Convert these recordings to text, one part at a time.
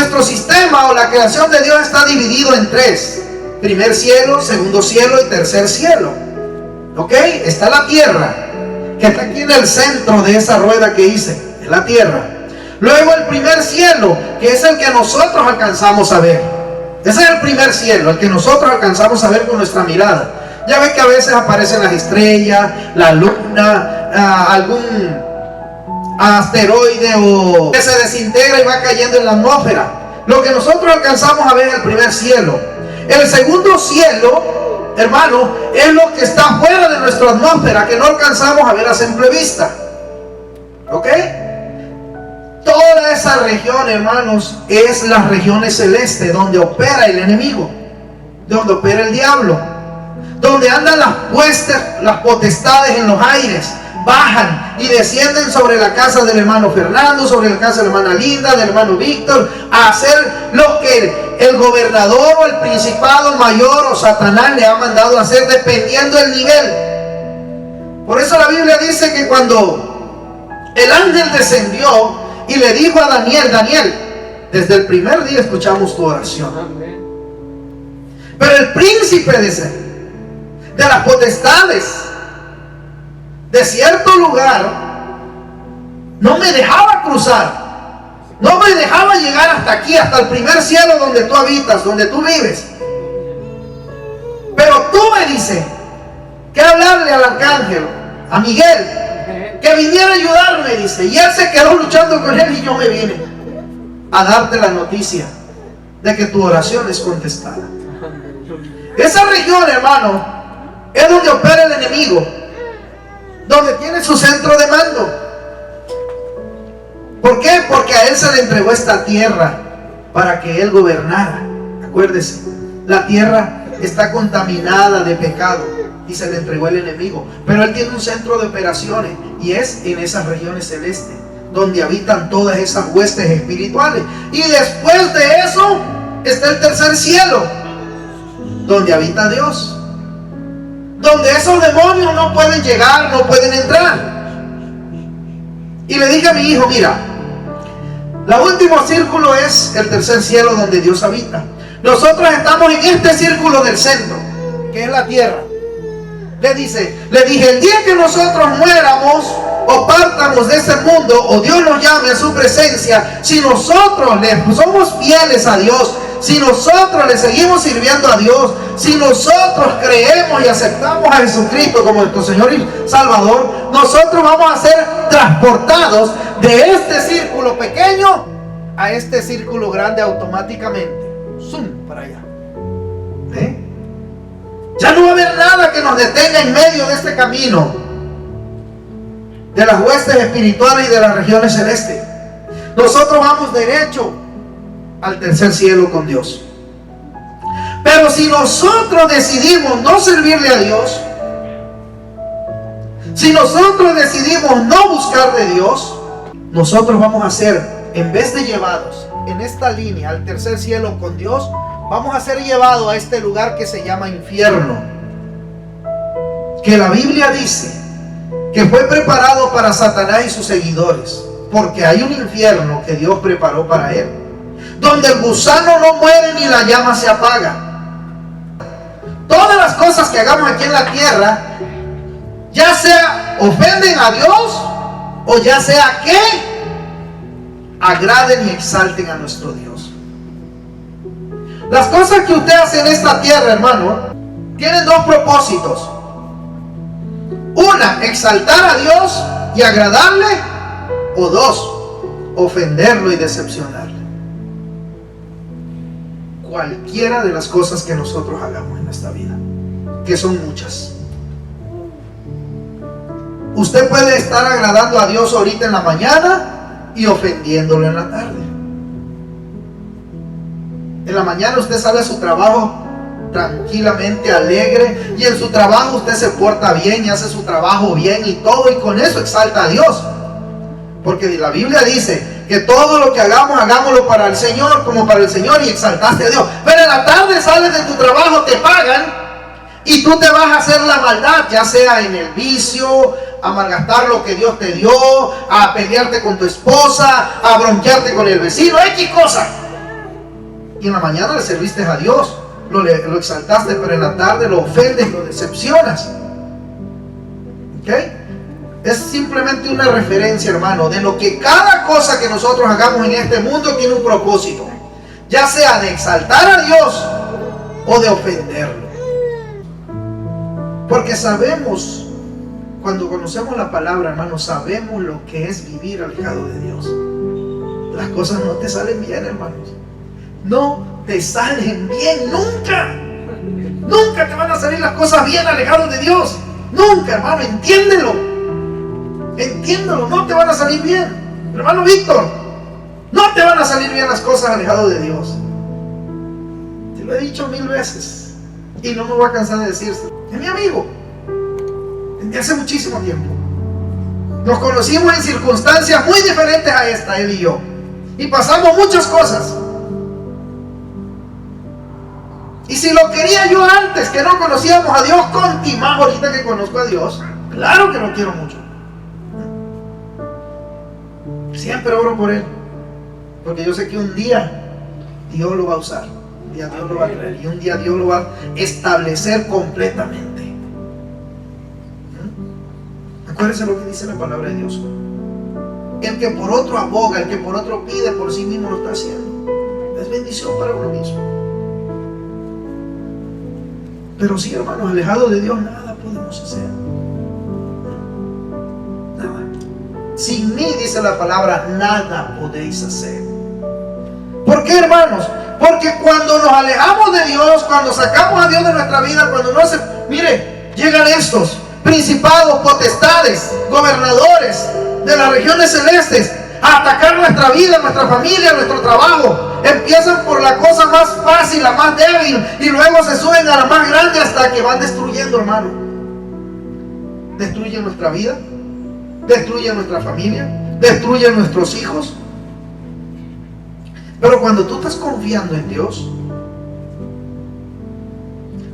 Nuestro sistema o la creación de Dios está dividido en tres: primer cielo, segundo cielo y tercer cielo. ¿Ok? Está la tierra, que está aquí en el centro de esa rueda que hice, es la tierra. Luego el primer cielo, que es el que nosotros alcanzamos a ver. Ese es el primer cielo, el que nosotros alcanzamos a ver con nuestra mirada. Ya ve que a veces aparecen las estrellas, la luna, algún asteroide o que se desintegra y va cayendo en la atmósfera. Lo que nosotros alcanzamos a ver es el primer cielo. El segundo cielo, hermano, es lo que está fuera de nuestra atmósfera, que no alcanzamos a ver a simple vista. ¿Ok? Toda esa región, hermanos, es las regiones celestes, donde opera el enemigo, donde opera el diablo, donde andan las potestades en los aires, bajan y descienden sobre la casa del hermano Fernando, sobre la casa de la hermana Linda, del hermano Víctor, a hacer lo que el gobernador o el principado mayor o Satanás le ha mandado a hacer, dependiendo del nivel. Por eso la Biblia dice que cuando el ángel descendió y le dijo a Daniel: Daniel, desde el primer día escuchamos tu oración, pero el príncipe de las potestades de cierto lugar no me dejaba cruzar, no me dejaba llegar hasta aquí, hasta el primer cielo donde tú habitas, donde tú vives. Pero tú me dices que hablarle al arcángel, a Miguel, que viniera a ayudarme, dice. Y él se quedó luchando con él, y yo me vine a darte la noticia de que tu oración es contestada. Esa región, hermano, es donde opera el enemigo, donde tiene su centro de mando. ¿Por qué? Porque a él se le entregó esta tierra para que él gobernara. Acuérdese, la tierra está contaminada de pecado y se le entregó el enemigo, pero él tiene un centro de operaciones, y es en esas regiones celestes donde habitan todas esas huestes espirituales. Y después de eso está el tercer cielo, donde habita Dios, donde esos demonios no pueden llegar, no pueden entrar. Y le dije a mi hijo: mira, el último círculo es el tercer cielo, donde Dios habita. Nosotros estamos en este círculo del centro, que es la tierra. Le dije: el día que nosotros muéramos o partamos de ese mundo, o Dios nos llame a su presencia, si nosotros le somos fieles a Dios, si nosotros le seguimos sirviendo a Dios, si nosotros creemos y aceptamos a Jesucristo como nuestro Señor y Salvador, nosotros vamos a ser transportados de este círculo pequeño a este círculo grande automáticamente. Zoom para allá. ¿Eh? Ya no va a haber nada que nos detenga en medio de este camino de las huestes espirituales y de las regiones celestes. Nosotros vamos derecho al tercer cielo con Dios. Pero si nosotros decidimos no servirle a Dios, si nosotros decidimos no buscar de Dios, nosotros vamos a ser, en vez de llevados en esta línea al tercer cielo con Dios, vamos a ser llevados a este lugar que se llama infierno, que la Biblia dice que fue preparado para Satanás y sus seguidores, porque hay un infierno que Dios preparó para él, donde el gusano no muere ni la llama se apaga. Todas las cosas que hagamos aquí en la tierra, ya sea ofenden a Dios, o ya sea que agraden y exalten a nuestro Dios. Las cosas que usted hace en esta tierra, hermano, tienen dos propósitos. Una, exaltar a Dios y agradarle, o dos, ofenderlo y decepcionarle. Cualquiera de las cosas que nosotros hagamos en esta vida, que son muchas. Usted puede estar agradando a Dios ahorita en la mañana y ofendiéndolo en la tarde. En la mañana usted sale a su trabajo tranquilamente, alegre, y en su trabajo usted se porta bien y hace su trabajo bien y todo, y con eso exalta a Dios, porque la Biblia dice que todo lo que hagamos, hagámoslo para el Señor, como para el Señor, y exaltaste a Dios. Pero en la tarde sales de tu trabajo, te pagan, y tú te vas a hacer la maldad, ya sea en el vicio, a malgastar lo que Dios te dio, a pelearte con tu esposa, a bronquearte con el vecino, X cosa. Y en la mañana le serviste a Dios, lo exaltaste, pero en la tarde lo ofendes, lo decepcionas. ¿Ok? Es simplemente una referencia, hermano, de lo que cada cosa que nosotros hagamos en este mundo tiene un propósito, ya sea de exaltar a Dios o de ofenderlo. Porque sabemos, cuando conocemos la palabra, hermano, sabemos lo que es vivir alejado de Dios. Las cosas no te salen bien, hermanos. No te salen bien, nunca. Nunca te van a salir las cosas bien alejados de Dios. Nunca, hermano, entiéndelo. Entiéndelo, no te van a salir bien. Hermano Víctor, no te van a salir bien las cosas alejadas de Dios. Te lo he dicho 1000 veces y no me voy a cansar de decirlo. Es mi amigo, desde hace muchísimo tiempo. Nos conocimos en circunstancias muy diferentes a esta, él y yo, y pasamos muchas cosas. Y si lo quería yo antes, que no conocíamos a Dios, con más ahorita que conozco a Dios, claro que lo quiero mucho. Siempre oro por él, porque yo sé que un día Dios lo va a usar, un día Dios lo va a traer, y un día Dios lo va a establecer completamente. Acuérdense lo que dice la palabra de Dios: el que por otro aboga, el que por otro pide, por sí mismo lo está haciendo. Es bendición para uno mismo. Pero sí, hermanos, alejados de Dios nada podemos hacer. Nada. Sin mí, dice la palabra, nada podéis hacer. ¿Por qué, hermanos? Porque cuando nos alejamos de Dios, cuando sacamos a Dios de nuestra vida, cuando no se... Mire, llegan estos principados, potestades, gobernadores de las regiones celestes a atacar nuestra vida, nuestra familia, nuestro trabajo. Empiezan por la cosa más fácil, la más débil, y luego se suben a la más grande hasta que van destruyendo, hermano. Destruyen nuestra vida, destruyen nuestra familia, destruyen nuestros hijos. Pero cuando tú estás confiando en Dios,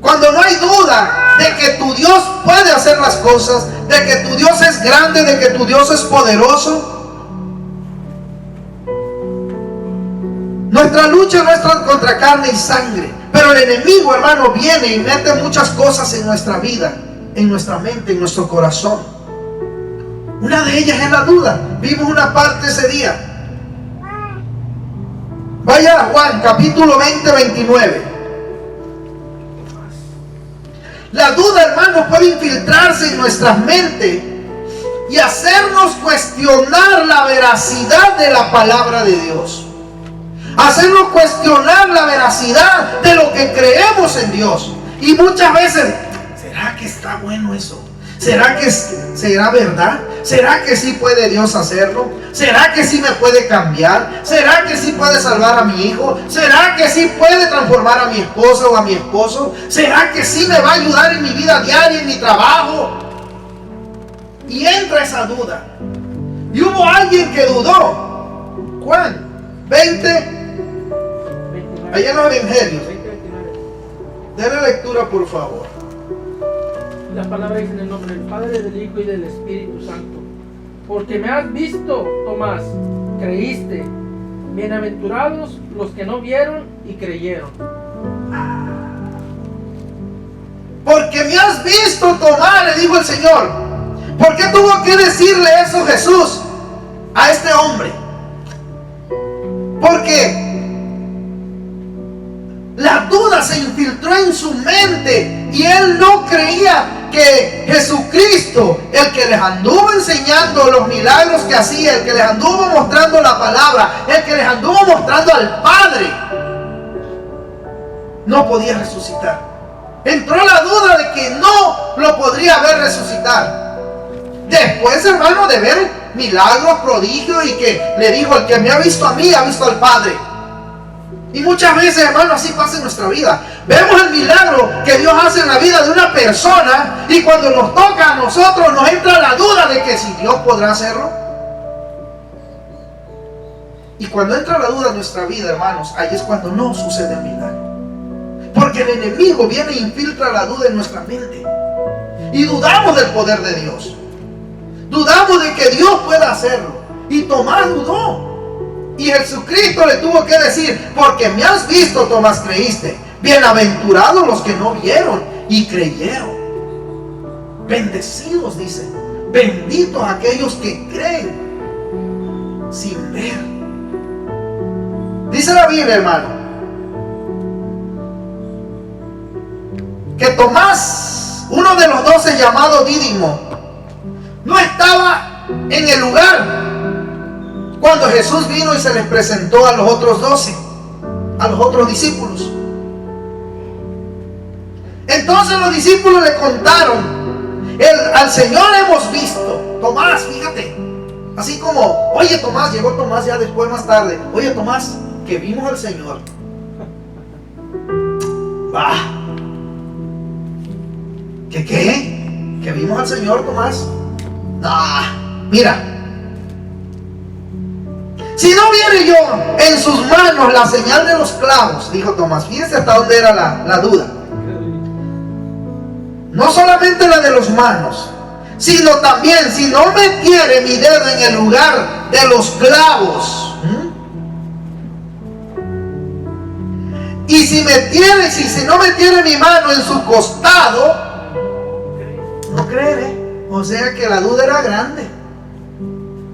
cuando no hay duda de que tu Dios puede hacer las cosas, de que tu Dios es grande, de que tu Dios es poderoso, nuestra lucha no es contra carne y sangre, pero el enemigo, hermano, viene y mete muchas cosas en nuestra vida, en nuestra mente, en nuestro corazón. Una de ellas es la duda. Vimos una parte ese día. Vaya a Juan, capítulo 20, 29. La duda, hermano, puede infiltrarse en nuestras mentes y hacernos cuestionar la veracidad de la palabra de Dios. Hacernos cuestionar la veracidad de lo que creemos en Dios. Y muchas veces, ¿será que está bueno eso? ¿Será que será verdad? ¿Será que sí puede Dios hacerlo? ¿Será que sí me puede cambiar? ¿Será que sí puede salvar a mi hijo? ¿Será que sí puede transformar a mi esposa o a mi esposo? ¿Será que sí me va a ayudar en mi vida diaria, en mi trabajo? Y entra esa duda. Y hubo alguien que dudó. Juan 20, allá en los evangelios. Denle lectura, por favor. La palabra dice en el nombre del Padre, del Hijo y del Espíritu Santo. Porque me has visto, Tomás, creíste. Bienaventurados los que no vieron y creyeron. Porque me has visto, Tomás, le dijo el Señor. ¿Por qué tuvo que decirle eso Jesús a este hombre? Porque la duda se infiltró en su mente y él no creía que Jesucristo, el que les anduvo enseñando los milagros que hacía, el que les anduvo mostrando la palabra, el que les anduvo mostrando al Padre, no podía resucitar. Entró la duda de que no lo podría ver resucitar. Después, hermano, de ver milagros, prodigios, y que le dijo: el que me ha visto a mí, ha visto al Padre. Y muchas veces, hermano, así pasa en nuestra vida. Vemos el milagro que Dios hace en la vida de una persona, y cuando nos toca a nosotros nos entra la duda de que si Dios podrá hacerlo. Y cuando entra la duda en nuestra vida, hermanos, ahí es cuando no sucede el milagro. Porque el enemigo viene e infiltra la duda en nuestra mente. Y dudamos del poder de Dios. Dudamos de que Dios pueda hacerlo. Y Tomás dudó. Y Jesucristo le tuvo que decir: porque me has visto, Tomás, creíste. Bienaventurados los que no vieron y creyeron. Bendecidos, dice. Benditos aquellos que creen sin ver. Dice la Biblia, hermano, que Tomás, uno de los 12 llamado Dídimo, no estaba en el lugar cuando Jesús vino y se les presentó a los otros 12, a los otros discípulos. Entonces los discípulos le contaron: al Señor hemos visto. Tomás, fíjate, así como: oye, Tomás, llegó Tomás ya después, más tarde: oye, Tomás, que vimos al Señor. Bah, ¿qué? ¿Que vimos al Señor, Tomás? Mira, si no viere yo en sus manos la señal de los clavos, dijo Tomás. Fíjense hasta dónde era la duda. No solamente la de los manos, sino también si no metiere mi dedo en el lugar de los clavos, y si no metiere mi mano en su costado, no creeré. O sea que la duda era grande.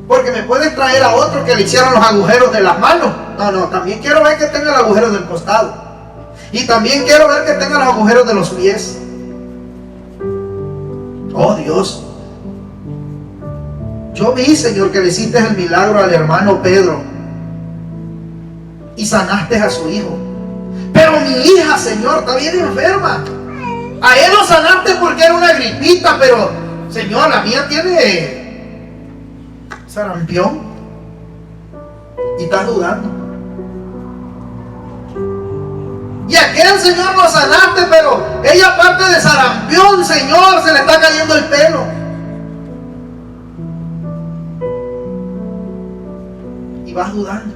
Porque me puedes traer a otro que le hicieron los agujeros de las manos. No, también quiero ver que tenga el agujero del costado. Y también quiero ver que tenga los agujeros de los pies. Oh Dios, yo vi, Señor, que le hiciste el milagro al hermano Pedro y sanaste a su hijo. Pero mi hija, Señor, está bien enferma. A él lo sanaste porque era una gripita, pero, Señor, la mía tiene sarampión. Y estás dudando. Y aquel, Señor, lo sanaste, pero ella, aparte de sarampión, Señor, se le está cayendo el pelo. Y vas dudando.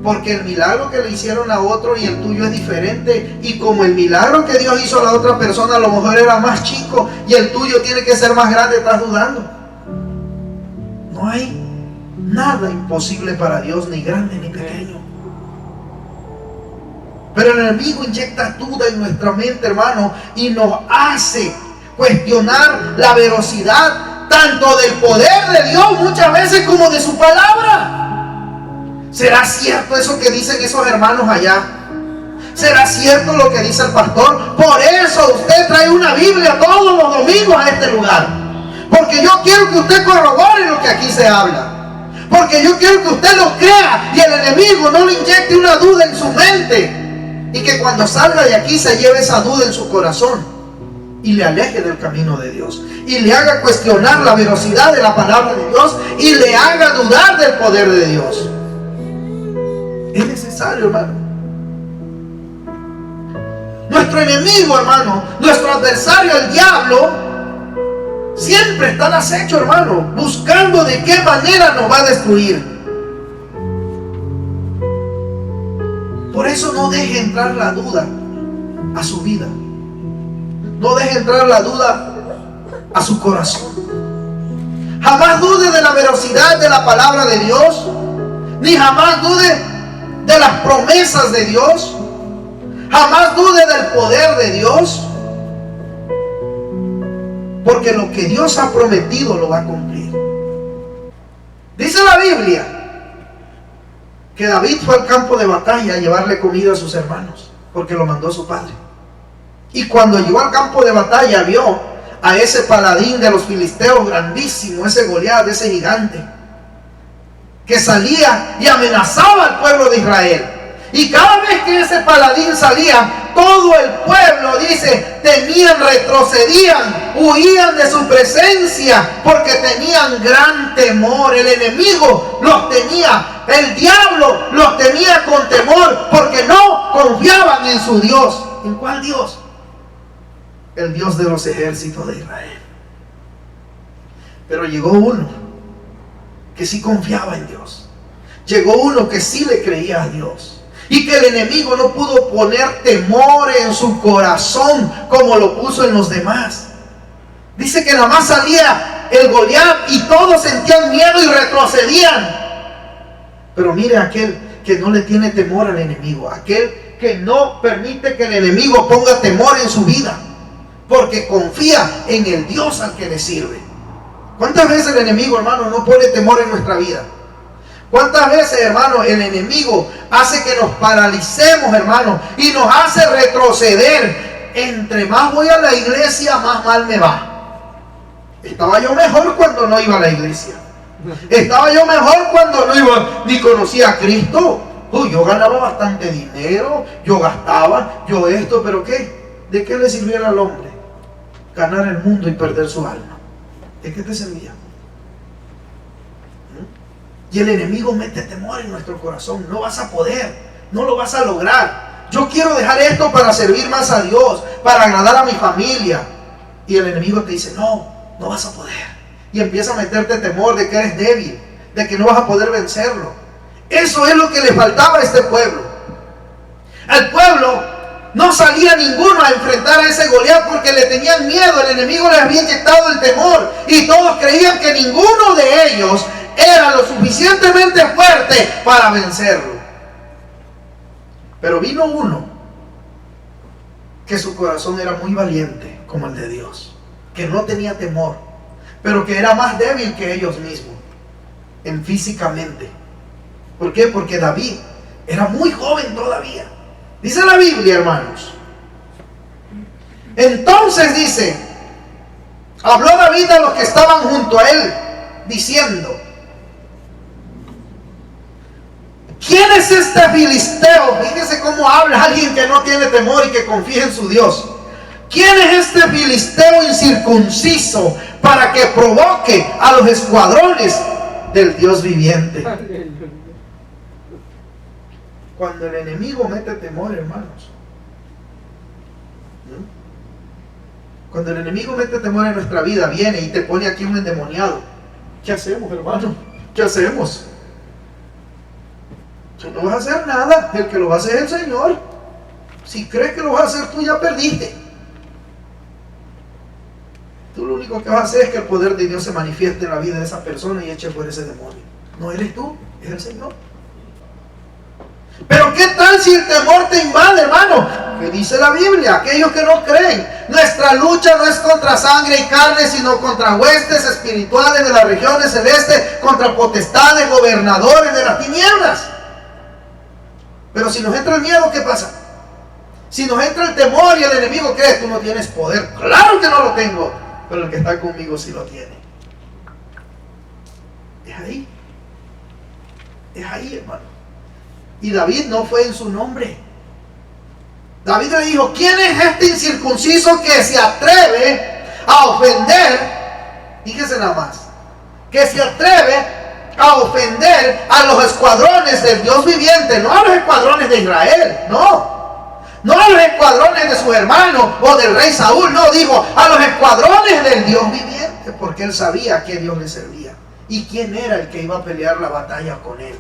Porque el milagro que le hicieron a otro y el tuyo es diferente. Y como el milagro que Dios hizo a la otra persona a lo mejor era más chico y el tuyo tiene que ser más grande, estás dudando. No hay nada imposible para Dios, ni grande ni pequeño. Pero el enemigo inyecta duda en nuestra mente, hermano, y nos hace cuestionar la veracidad tanto del poder de Dios muchas veces como de su palabra. ¿Será cierto eso que dicen esos hermanos allá? ¿Será cierto lo que dice el pastor? Por eso usted trae una Biblia todos los domingos a este lugar. Porque yo quiero que usted corrobore lo que aquí se habla. Porque yo quiero que usted lo crea y el enemigo no le inyecte una duda en su mente. Y que cuando salga de aquí se lleve esa duda en su corazón y le aleje del camino de Dios. Y le haga cuestionar la veracidad de la palabra de Dios y le haga dudar del poder de Dios. Es necesario, hermano. Nuestro enemigo, hermano, nuestro adversario, el diablo, siempre está al acecho, hermano, buscando de qué manera nos va a destruir. Por eso no deje entrar la duda a su vida. No deje entrar la duda a su corazón. Jamás dude de la veracidad de la palabra de Dios, ni jamás dude de las promesas de Dios. Jamás dude del poder de Dios, porque lo que Dios ha prometido lo va a cumplir. Dice la Biblia que David fue al campo de batalla a llevarle comida a sus hermanos, porque lo mandó su padre. Y cuando llegó al campo de batalla vio a ese paladín de los filisteos grandísimo, ese Goliat, ese gigante, que salía y amenazaba al pueblo de Israel. Y cada vez que ese paladín salía, todo el pueblo, dice, retrocedían, huían de su presencia, porque tenían gran temor. El enemigo los tenía, el diablo los tenía con temor, porque no confiaban en su Dios. ¿En cuál Dios? El Dios de los ejércitos de Israel. Pero llegó uno que sí confiaba en Dios. Llegó uno que sí le creía a Dios. Y que el enemigo no pudo poner temor en su corazón como lo puso en los demás. Dice que nada más salía el Goliat y todos sentían miedo y retrocedían. Pero mire aquel que no le tiene temor al enemigo, aquel que no permite que el enemigo ponga temor en su vida, porque confía en el Dios al que le sirve. ¿Cuántas veces el enemigo, hermano, no pone temor en nuestra vida? ¿Cuántas veces, hermano, el enemigo hace que nos paralicemos, hermano, y nos hace retroceder? Entre más voy a la iglesia, más mal me va. Estaba yo mejor cuando no iba a la iglesia. Estaba yo mejor cuando no iba ni conocía a Cristo. Yo ganaba bastante dinero, yo gastaba, yo esto, pero ¿qué? ¿De qué le sirviera al hombre ganar el mundo y perder su alma? ¿De qué te servía? Y el enemigo mete temor en nuestro corazón. No vas a poder, no lo vas a lograr. Yo quiero dejar esto para servir más a Dios, para agradar a mi familia. Y el enemigo te dice, no vas a poder. Y empieza a meterte temor de que eres débil, de que no vas a poder vencerlo. Eso es lo que le faltaba a este pueblo. Al pueblo no salía ninguno a enfrentar a ese Goliat porque le tenían miedo. El enemigo les había inyectado el temor y todos creían que ninguno de ellos era lo suficientemente fuerte para vencerlo. Pero vino uno que su corazón era muy valiente como el de Dios, que no tenía temor, pero que era más débil que ellos mismos físicamente. ¿Por qué? Porque David era muy joven todavía. Dice la Biblia, hermanos. Entonces dice, habló David a los que estaban junto a él, diciendo, ¿quién es este filisteo? Fíjese cómo habla alguien que no tiene temor y que confía en su Dios. ¿Quién es este filisteo incircunciso para que provoque a los escuadrones del Dios viviente? Cuando el enemigo mete temor, hermanos, cuando el enemigo mete temor en nuestra vida, viene y te pone aquí un endemoniado. ¿Qué hacemos, hermano? ¿Qué hacemos? Tú no vas a hacer nada. El que lo va a hacer es el Señor. Si crees que lo vas a hacer tú, ya perdiste. Tú lo único que vas a hacer es que el poder de Dios se manifieste en la vida de esa persona y eche fuera ese demonio. No eres tú, es el Señor. Pero ¿qué tal si el temor te invade, hermano? ¿Qué dice la Biblia? Aquellos que no creen, nuestra lucha no es contra sangre y carne, sino contra huestes espirituales de las regiones celestes, contra potestades, gobernadores de las tinieblas. Pero si nos entra el miedo, ¿qué pasa? Si nos entra el temor y el enemigo, ¿qué es? Tú no tienes poder. Claro que no lo tengo, pero el que está conmigo sí lo tiene. Es ahí. Es ahí, hermano. Y David no fue en su nombre. David le dijo, ¿quién es este incircunciso que se atreve a ofender? Fíjese nada más. Que se atreve a ofender a los escuadrones del Dios viviente. No a los escuadrones de Israel, no. No a los escuadrones de su hermano o del rey Saúl. No, dijo a los escuadrones del Dios viviente. Porque él sabía a qué Dios le servía. Y quién era el que iba a pelear la batalla con él.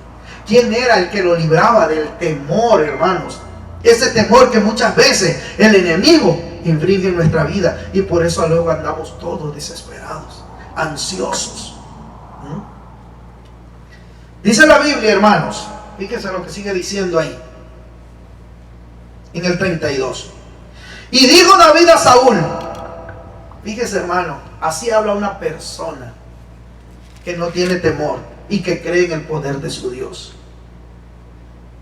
¿Quién era el que lo libraba del temor, hermanos? Ese temor que muchas veces el enemigo infringe en nuestra vida. Y por eso luego andamos todos desesperados, ansiosos. Dice la Biblia, hermanos, fíjense lo que sigue diciendo ahí, en el 32. Y dijo David a Saúl, fíjese, hermano, así habla una persona que no tiene temor y que cree en el poder de su Dios.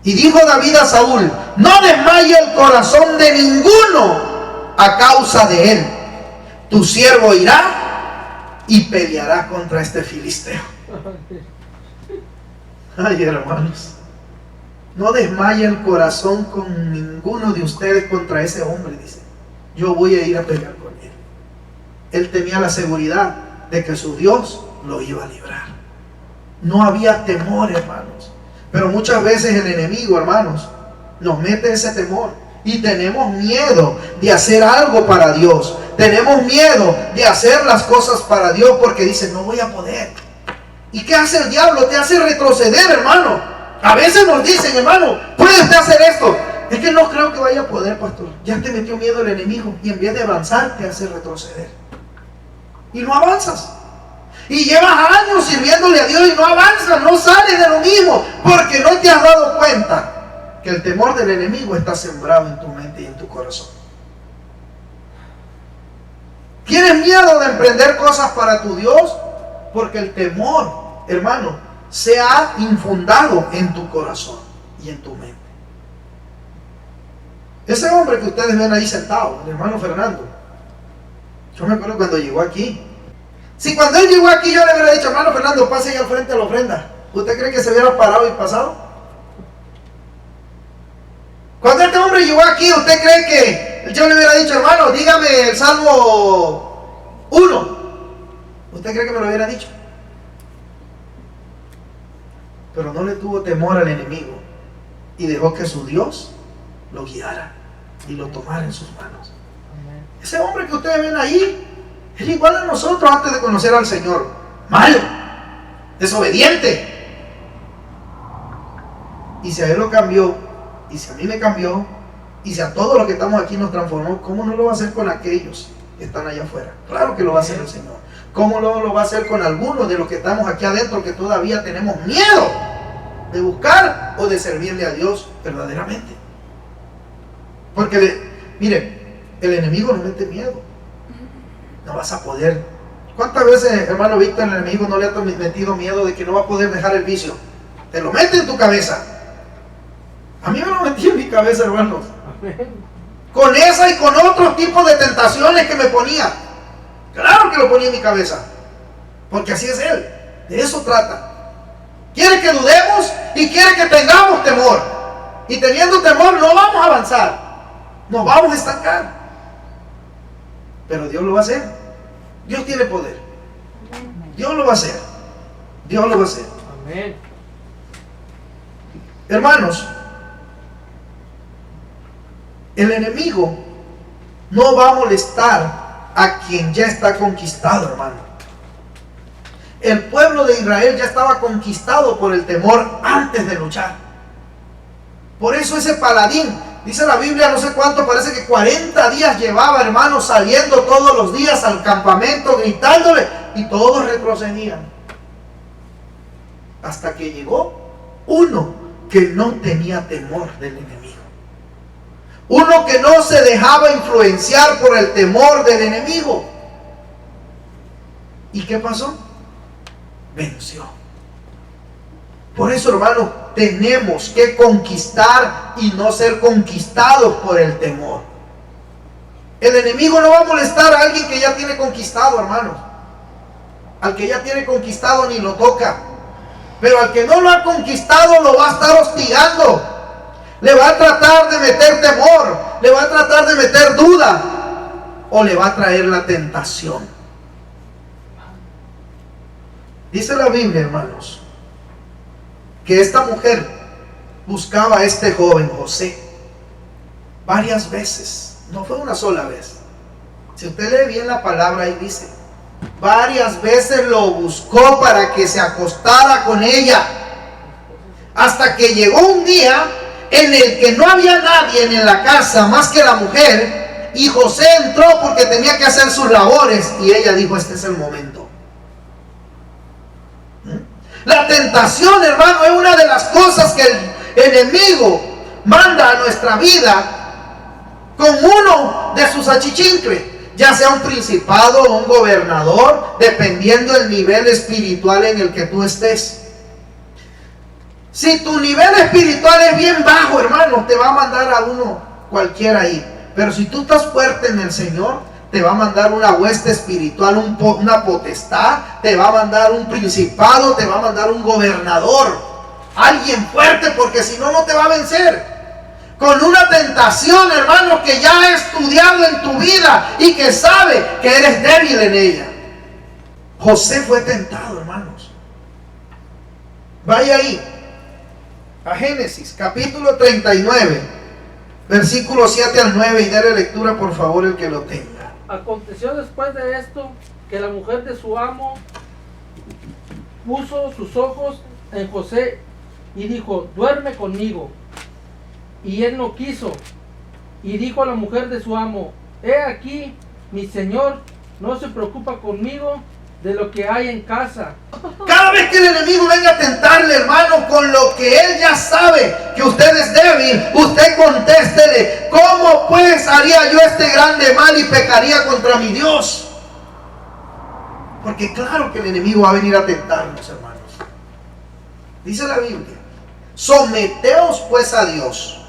Y dijo David a Saúl, no desmaye el corazón de ninguno a causa de él. Tu siervo irá y peleará contra este filisteo. Ay, hermanos, no desmaye el corazón con ninguno de ustedes contra ese hombre, dice. Yo voy a ir a pelear con él. Él tenía la seguridad de que su Dios lo iba a librar. No había temor, hermanos. Pero muchas veces el enemigo, hermanos, nos mete ese temor y tenemos miedo de hacer algo para Dios. Tenemos miedo de hacer las cosas para Dios porque dice, no voy a poder. ¿Y qué hace el diablo? Te hace retroceder, hermano. A veces nos dicen, hermano, ¿puede usted hacer esto? Es que no creo que vaya a poder, pastor. Ya te metió miedo el enemigo y en vez de avanzar te hace retroceder. Y no avanzas. Y llevas años sirviéndole a Dios y no avanzas, no sales de lo mismo, porque no te has dado cuenta que el temor del enemigo está sembrado en tu mente y en tu corazón. ¿Tienes miedo de emprender cosas para tu Dios? Porque el temor, hermano, se ha infundado en tu corazón y en tu mente. Ese hombre que ustedes ven ahí sentado, el hermano Fernando, yo me acuerdo cuando llegó aquí. Si cuando él llegó aquí yo le hubiera dicho, hermano Fernando, pase ahí al frente a la ofrenda, ¿usted cree que se hubiera parado y pasado? Cuando este hombre llegó aquí, ¿usted cree que yo le hubiera dicho, hermano, dígame el Salmo 1? ¿Usted cree que me lo hubiera dicho? Pero no le tuvo temor al enemigo y dejó que su Dios lo guiara y lo tomara en sus manos. Ese hombre que ustedes ven ahí era igual a nosotros antes de conocer al Señor. Malo, desobediente. Y si a él lo cambió, y si a mí me cambió, y si a todos los que estamos aquí nos transformó, ¿cómo no lo va a hacer con aquellos que están allá afuera? Claro que lo va a hacer el Señor. ¿Cómo no lo va a hacer con algunos de los que estamos aquí adentro que todavía tenemos miedo de buscar o de servirle a Dios verdaderamente? Porque, mire, el enemigo no mete miedo. No vas a poder. ¿Cuántas veces, hermano Víctor, el enemigo no le ha metido miedo de que no va a poder dejar el vicio? Te lo mete en tu cabeza. A mí me lo metí en mi cabeza, hermanos. Con esa y con otros tipos de tentaciones que me ponía. Claro que lo ponía en mi cabeza. Porque así es él. De eso trata. Quiere que dudemos y quiere que tengamos temor. Y teniendo temor no vamos a avanzar. Nos vamos a estancar. Pero Dios lo va a hacer. Dios tiene poder. Dios lo va a hacer. Dios lo va a hacer. Amén. Hermanos, el enemigo no va a molestar a quien ya está conquistado, hermano. El pueblo de Israel ya estaba conquistado por el temor antes de luchar. Por eso ese paladín, dice la Biblia, no sé cuánto, parece que 40 días llevaba, hermano, saliendo todos los días al campamento, gritándole, y todos retrocedían. Hasta que llegó uno que no tenía temor del enemigo. Uno que no se dejaba influenciar por el temor del enemigo. ¿Y qué pasó? Venció. Por eso, hermano, tenemos que conquistar y no ser conquistados por el temor. El enemigo no va a molestar a alguien que ya tiene conquistado, hermanos. Al que ya tiene conquistado ni lo toca. Pero al que no lo ha conquistado lo va a estar hostigando. Le va a tratar de meter temor, le va a tratar de meter duda, o le va a traer la tentación. Dice la Biblia, hermanos, que esta mujer buscaba a este joven José varias veces, no fue una sola vez. Si usted lee bien la palabra, ahí dice, varias veces lo buscó para que se acostara con ella, hasta que llegó un día en el que no había nadie en la casa más que la mujer, y José entró porque tenía que hacer sus labores, y ella dijo, este es el momento. La tentación, hermano, es una de las cosas que el enemigo manda a nuestra vida con uno de sus achichincles, ya sea un principado o un gobernador, dependiendo del nivel espiritual en el que tú estés. Si tu nivel espiritual es bien bajo, hermano, te va a mandar a uno cualquiera ahí. Pero si tú estás fuerte en el Señor, te va a mandar una hueste espiritual, una potestad, te va a mandar un principado, te va a mandar un gobernador. Alguien fuerte, porque si no, no te va a vencer. Con una tentación, hermano, que ya ha estudiado en tu vida y que sabe que eres débil en ella. José fue tentado, hermanos. Vaya ahí a Génesis, capítulo 39, versículos 7 al 9, y déle lectura, por favor, el que lo tenga. Aconteció después de esto, que la mujer de su amo puso sus ojos en José y dijo, duerme conmigo. Y él no quiso. Y dijo a la mujer de su amo, he aquí, mi señor no se preocupa conmigo, de lo que hay en casa. Cada vez que el enemigo venga a tentarle, hermano, con lo que él ya sabe que usted es débil, usted contéstele: ¿cómo pues haría yo este grande mal y pecaría contra mi Dios? Porque claro que el enemigo va a venir a tentarnos, hermanos. Dice la Biblia: someteos pues a Dios,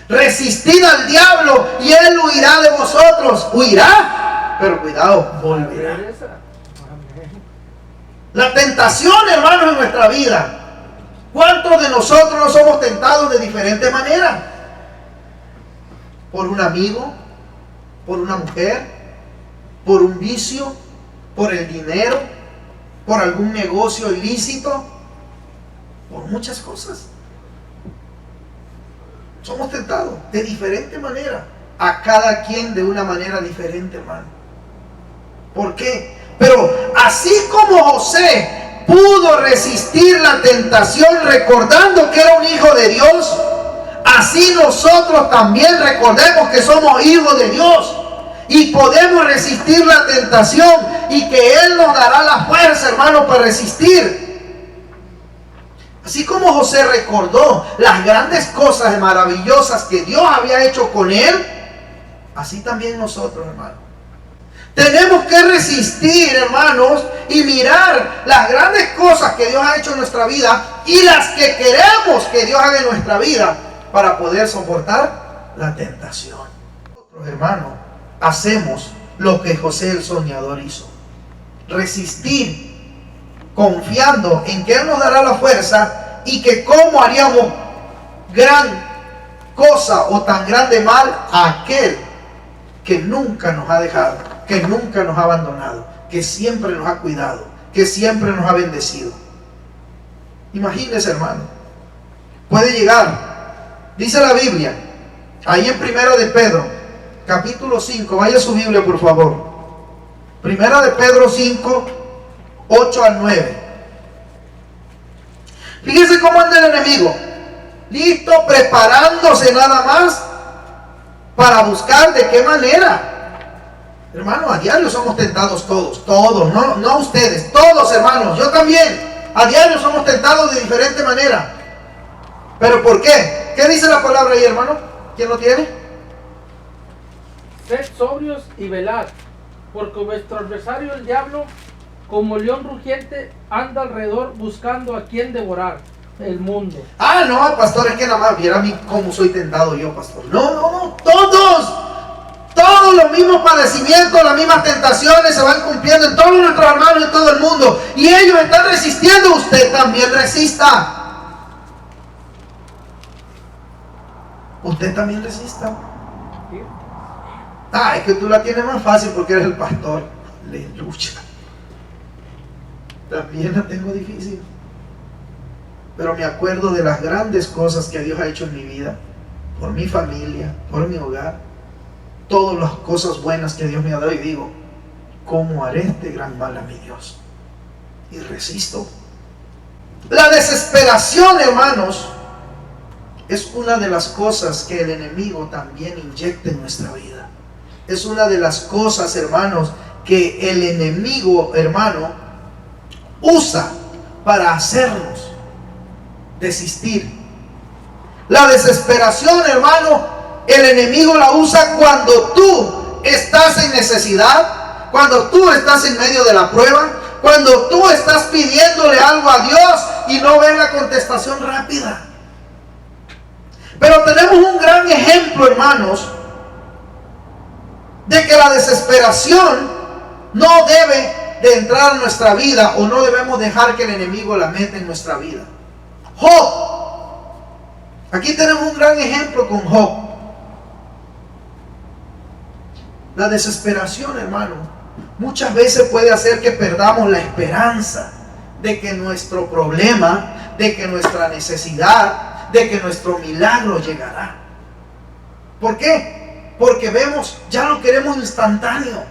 resistid al diablo y él huirá de vosotros. Huirá, pero cuidado, volverá. La tentación, hermanos, en nuestra vida. ¿Cuántos de nosotros no somos tentados de diferentes maneras? Por un amigo, por una mujer, por un vicio, por el dinero, por algún negocio ilícito, por muchas cosas. Somos tentados de diferente manera, a cada quien de una manera diferente, hermano. ¿Por qué? Pero así como José pudo resistir la tentación recordando que era un hijo de Dios, así nosotros también recordemos que somos hijos de Dios y podemos resistir la tentación, y que Él nos dará la fuerza, hermano, para resistir. Así como José recordó las grandes cosas maravillosas que Dios había hecho con él, así también nosotros, hermano. Tenemos que resistir, hermanos, y mirar las grandes cosas que Dios ha hecho en nuestra vida y las que queremos que Dios haga en nuestra vida para poder soportar la tentación. Nosotros, hermanos, hacemos lo que José el soñador hizo: resistir, confiando en que Él nos dará la fuerza, y que cómo haríamos gran cosa o tan grande mal a aquel que nunca nos ha dejado, que nunca nos ha abandonado, que siempre nos ha cuidado, que siempre nos ha bendecido. Imagínese, hermano, puede llegar, dice la Biblia, ahí en Primera de Pedro, capítulo 5, vaya a su Biblia por favor. Primera de Pedro 5, 8 al 9. Fíjese cómo anda el enemigo, listo, preparándose nada más para buscar de qué manera. Hermano, a diario somos tentados todos, no ustedes, todos, hermanos, yo también. A diario somos tentados de diferente manera. ¿Pero por qué? ¿Qué dice la palabra ahí, hermano? ¿Quién lo tiene? Sed sobrios y velad, porque vuestro adversario el diablo, como león rugiente, anda alrededor buscando a quien devorar el mundo. Ah, no, pastor, es que nada más viera a mí cómo soy tentado yo, pastor. No, todos los mismos padecimientos, las mismas tentaciones se van cumpliendo en todos nuestros hermanos, en todo el mundo, y ellos están resistiendo. Usted también resista. Usted también resista. Ah, es que tú la tienes más fácil porque eres el pastor. Aleluya. También la tengo difícil. Pero me acuerdo de las grandes cosas que Dios ha hecho en mi vida, por mi familia, por mi hogar, todas las cosas buenas que Dios me ha dado, y digo: ¿cómo haré este gran mal a mi Dios? Y resisto. La desesperación, hermanos, es una de las cosas que el enemigo también inyecta en nuestra vida. Es una de las cosas, hermanos, que el enemigo, hermano, usa para hacernos desistir. La desesperación, hermano, el enemigo la usa cuando tú estás en necesidad, cuando tú estás en medio de la prueba, cuando tú estás pidiéndole algo a Dios y no ves la contestación rápida. Pero tenemos un gran ejemplo, hermanos, de que la desesperación no debe de entrar en nuestra vida, o no debemos dejar que el enemigo la meta en nuestra vida. Job. Aquí tenemos un gran ejemplo con Job. La desesperación, hermano, muchas veces puede hacer que perdamos la esperanza de que nuestro problema, de que nuestra necesidad, de que nuestro milagro llegará. ¿Por qué? Porque vemos, ya lo queremos instantáneo.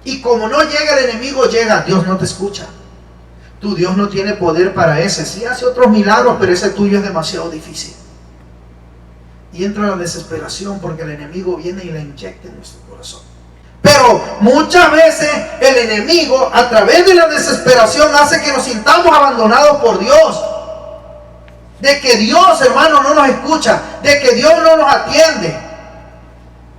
Y como no llega el enemigo, llega: Dios no te escucha. Tu Dios no tiene poder para ese. Sí hace otros milagros, pero ese tuyo es demasiado difícil. Y entra la desesperación porque el enemigo viene y la inyecta en nuestro corazón. Pero Pero muchas veces el enemigo, a través de la desesperación, hace que nos sintamos abandonados por Dios. De que Dios, hermano, no nos escucha, de que Dios no nos atiende.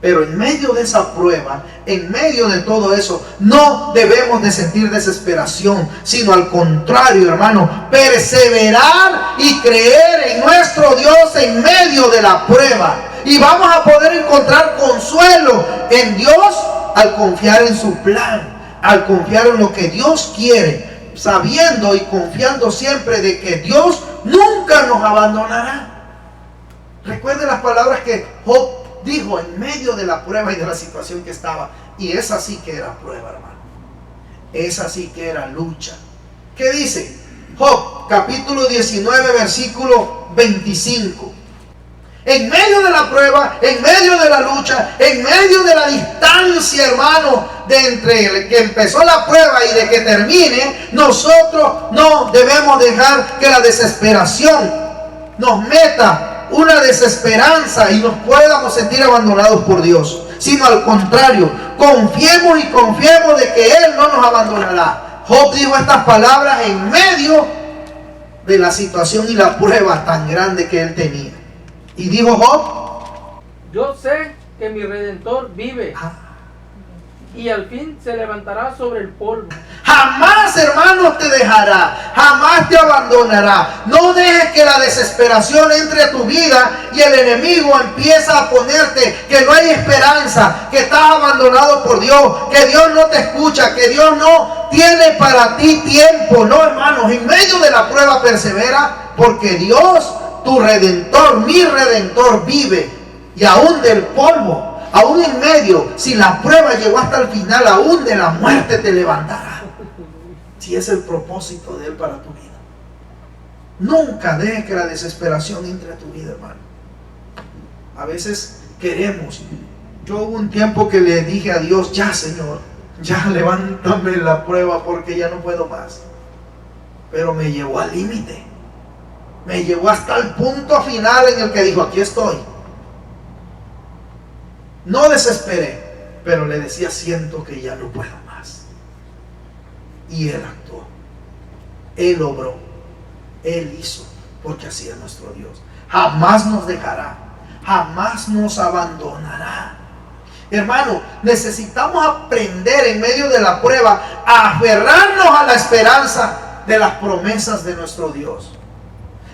Pero en medio de esa prueba, en medio de todo eso, no debemos de sentir desesperación, sino al contrario, hermano, perseverar y creer en nuestro Dios en medio de la prueba. Y vamos a poder encontrar consuelo en Dios al confiar en su plan, al confiar en lo que Dios quiere, sabiendo y confiando siempre de que Dios nunca nos abandonará. Recuerde las palabras que Job dijo en medio de la prueba y de la situación que estaba. Y esa sí que era prueba, hermano. Esa sí que era lucha. ¿Qué dice? Job, capítulo 19, versículo 25. En medio de la prueba, en medio de la lucha, en medio de la distancia, hermano, de entre que empezó la prueba y de que termine, nosotros no debemos dejar que la desesperación nos meta una desesperanza y nos podamos sentir abandonados por Dios, sino al contrario, confiemos y confiemos de que Él no nos abandonará. Job dijo estas palabras en medio de la situación y la prueba tan grande que él tenía. Y dijo Job: yo sé que mi Redentor vive y al fin se levantará sobre el polvo. Jamás, hermanos, te dejará, jamás te abandonará. No dejes que la desesperación entre a tu vida y el enemigo empieza a ponerte que no hay esperanza, que estás abandonado por Dios, que Dios no te escucha, que Dios no tiene para ti tiempo. No, hermanos, en medio de la prueba persevera, porque Dios, tu Redentor, mi Redentor, vive, y aún del polvo, aún en medio, si la prueba llegó hasta el final, aún de la muerte te levantará. Si es el propósito de Él para tu vida. Nunca dejes que la desesperación entre a tu vida, hermano. A veces queremos. Yo hubo un tiempo que le dije a Dios: ya, Señor, ya levántame la prueba porque ya no puedo más. Pero me llevó al límite. Me llevó hasta el punto final en el que dijo: aquí estoy. No desesperé, pero le decía: siento que ya no puedo más. Y Él actuó, Él obró, Él hizo, porque así es nuestro Dios. Jamás nos dejará, jamás nos abandonará. Hermano, necesitamos aprender en medio de la prueba a aferrarnos a la esperanza de las promesas de nuestro Dios.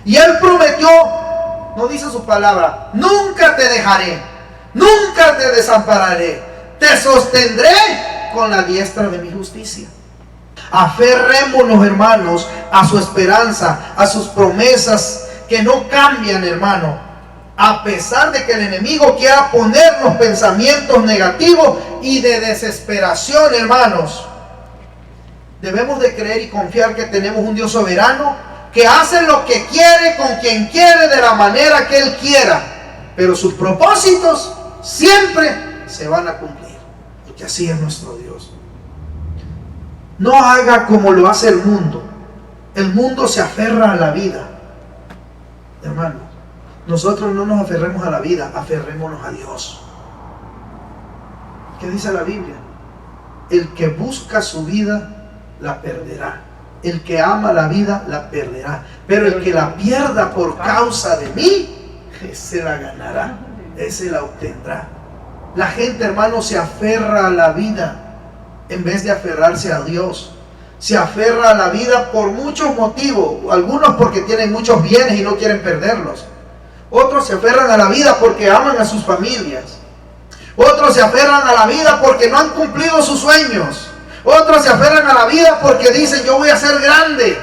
Y Él prometió, no dice su palabra: nunca te dejaré, nunca te desampararé, te sostendré con la diestra de mi justicia. Aferrémonos, hermanos, a su esperanza, a sus promesas que no cambian, hermano. A pesar de que el enemigo quiera ponernos pensamientos negativos y de desesperación, hermanos, debemos de creer y confiar que tenemos un Dios soberano que hace lo que quiere, con quien quiere, de la manera que Él quiera. Pero sus propósitos siempre se van a cumplir, porque así es nuestro Dios. No haga como lo hace el mundo. El mundo se aferra a la vida. Hermano, nosotros no nos aferremos a la vida, aferrémonos a Dios. ¿Qué dice la Biblia? El que busca su vida, la perderá. El que ama la vida, la perderá. Pero el que la pierda por causa de mí, ese la ganará, ese la obtendrá. La gente, hermano, se aferra a la vida en vez de aferrarse a Dios. Se aferra a la vida por muchos motivos. Algunos porque tienen muchos bienes y no quieren perderlos. Otros se aferran a la vida porque aman a sus familias. Otros se aferran a la vida porque no han cumplido sus sueños. Otros se aferran a la vida porque dicen: yo voy a ser grande.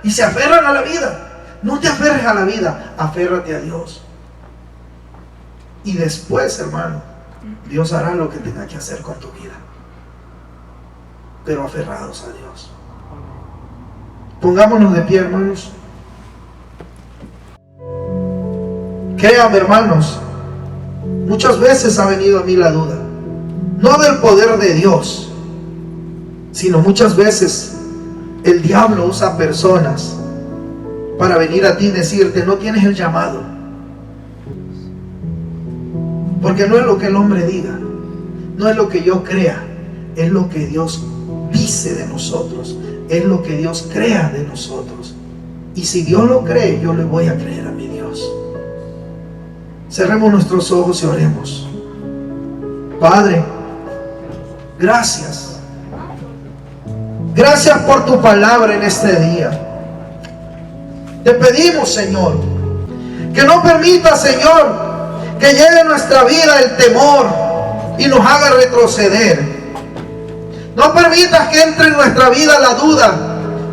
Y se aferran a la vida. No te aferres a la vida, aférrate a Dios. Y después, hermano, Dios hará lo que tenga que hacer con tu vida. Pero aferrados a Dios. Pongámonos de pie, hermanos. Créame, hermanos, muchas veces ha venido a mí la duda, no del poder de Dios, sino muchas veces el diablo usa personas para venir a ti y decirte: no tienes el llamado. Porque no es lo que el hombre diga, no es lo que yo crea, es lo que Dios dice de nosotros, es lo que Dios crea de nosotros. Y si Dios lo cree, yo le voy a creer a mi Dios. Cerremos nuestros ojos y oremos. Padre, gracias. Gracias por tu palabra en este día. Te pedimos, Señor, que no permita, Señor, que llegue a nuestra vida el temor y nos haga retroceder. No permitas que entre en nuestra vida la duda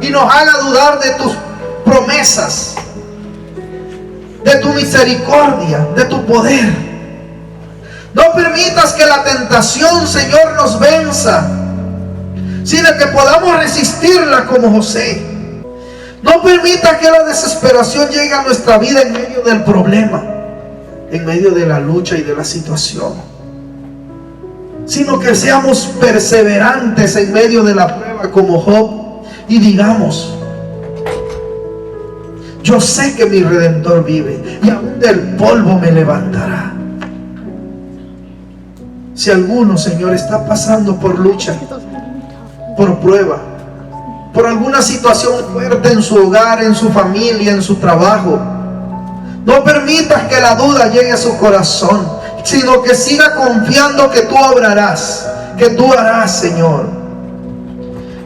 y nos haga dudar de tus promesas, de tu misericordia, de tu poder. No permitas que la tentación, Señor, nos venza, sino que podamos resistirla como José. No permita que la desesperación llegue a nuestra vida en medio del problema, en medio de la lucha y de la situación, sino que seamos perseverantes en medio de la prueba como Job y digamos: yo sé que mi Redentor vive y aún del polvo me levantará. Si alguno, Señor, está pasando por lucha, por prueba, por alguna situación fuerte en su hogar, en su familia, en su trabajo, no permitas que la duda llegue a su corazón, sino que siga confiando que tú obrarás, que tú harás, Señor.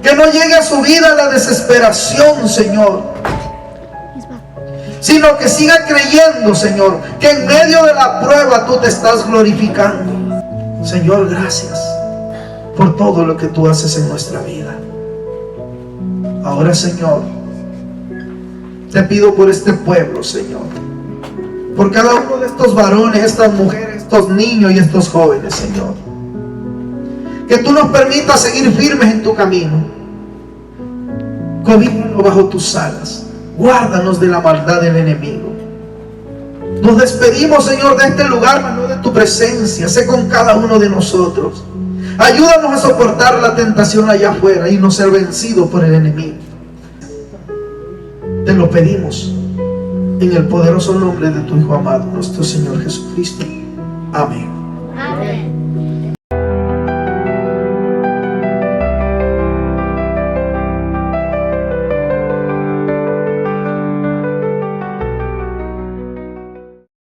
Que no llegue a su vida la desesperación, Señor, sino que siga creyendo, Señor, que en medio de la prueba tú te estás glorificando. Señor, gracias por todo lo que tú haces en nuestra vida. Ahora, Señor, te pido por este pueblo, Señor, por cada uno de estos varones, estas mujeres, estos niños y estos jóvenes, Señor, que tú nos permitas seguir firmes en tu camino. Cobíjanos bajo tus alas, guárdanos de la maldad del enemigo. Nos despedimos, Señor, de este lugar, mas no de tu presencia. Sé con cada uno de nosotros. Ayúdanos a soportar la tentación allá afuera y no ser vencidos por el enemigo. Te lo pedimos en el poderoso nombre de tu Hijo amado, nuestro Señor Jesucristo. Amén. Amén.